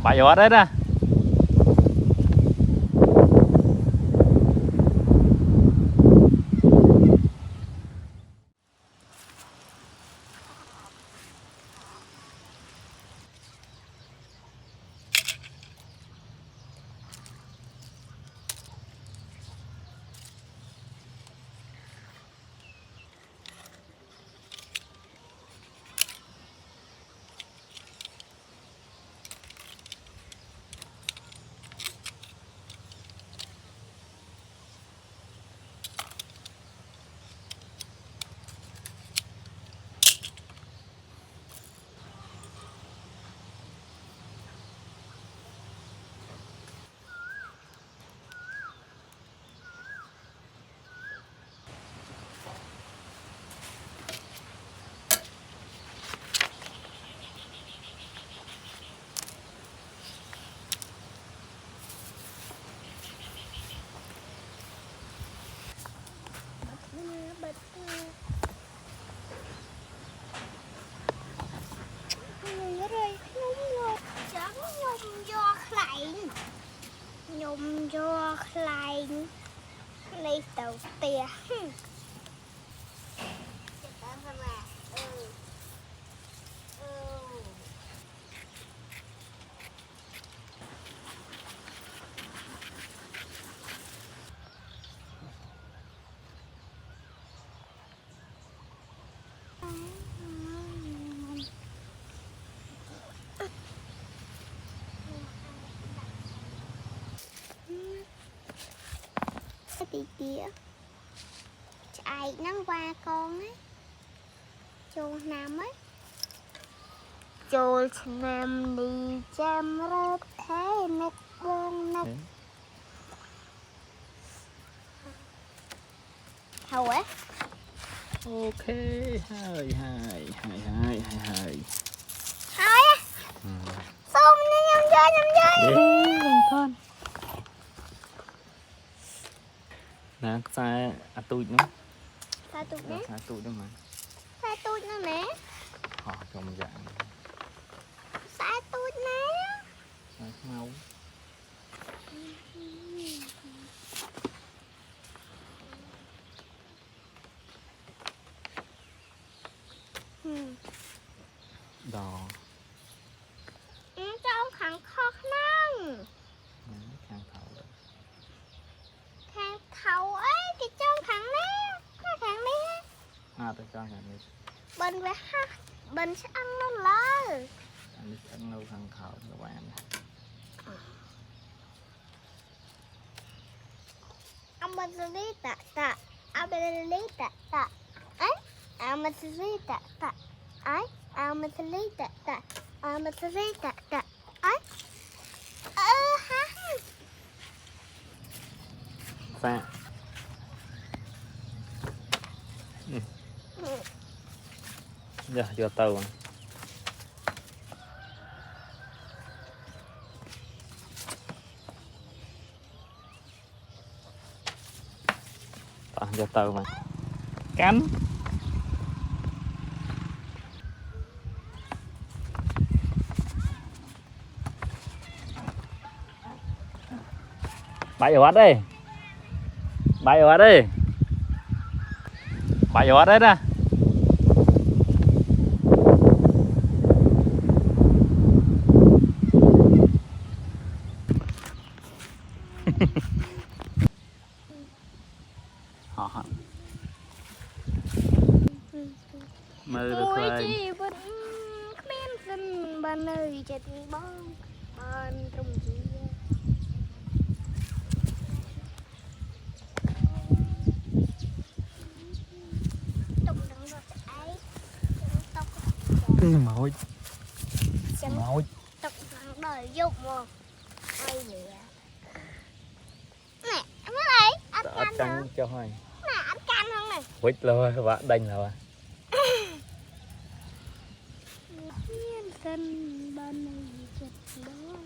Bậy ở đấy nè. Nhung vô klein lấy đầu tia tía chạy nó qua con á chô nam ấy chô nam đi chăm rớt thế nét bông nét hầu ấy Ok, hai thôi á xông đi nhầm chơi con. Nè, xa tụi nó. sao tụi nó Xa tụi đó mà. sao tụi nó nè Họ trong dạng. sao tụi nè Mau. Đò. Trong khẳng khó năng Khang thầu đó. khang thầu ấy cái trong khẳng nè cái khẳng nè Tôi cho khang này. bên về ha bên sẽ ăn nó lơ Anh đi ăn nâu khang thầu các bạn. ông bên sẽ đi tạ tạ ông bên đi tạ tạ ấy ông bên sẽ đi tạ tạ ấy ông bên sẽ đi tạ tạ ông bên sẽ đi tạ tạ ấy ha Xa. Giờ vô tàu. Vô tàu mà. Cánh. Bậy ở đi. Bậy ở đi. Bậy ở đấy nè. Họ mơ được ôi rồi. chị vẫn khen dân ban ơi chết bong ban trong gì Mồi. Mồi. tóc thằng đời dục mà ai vậy nè mới đây anh Canh cho hoài. nè anh canh không nè Quýt luôn bạn đành rồi. dân ban ơi chết bong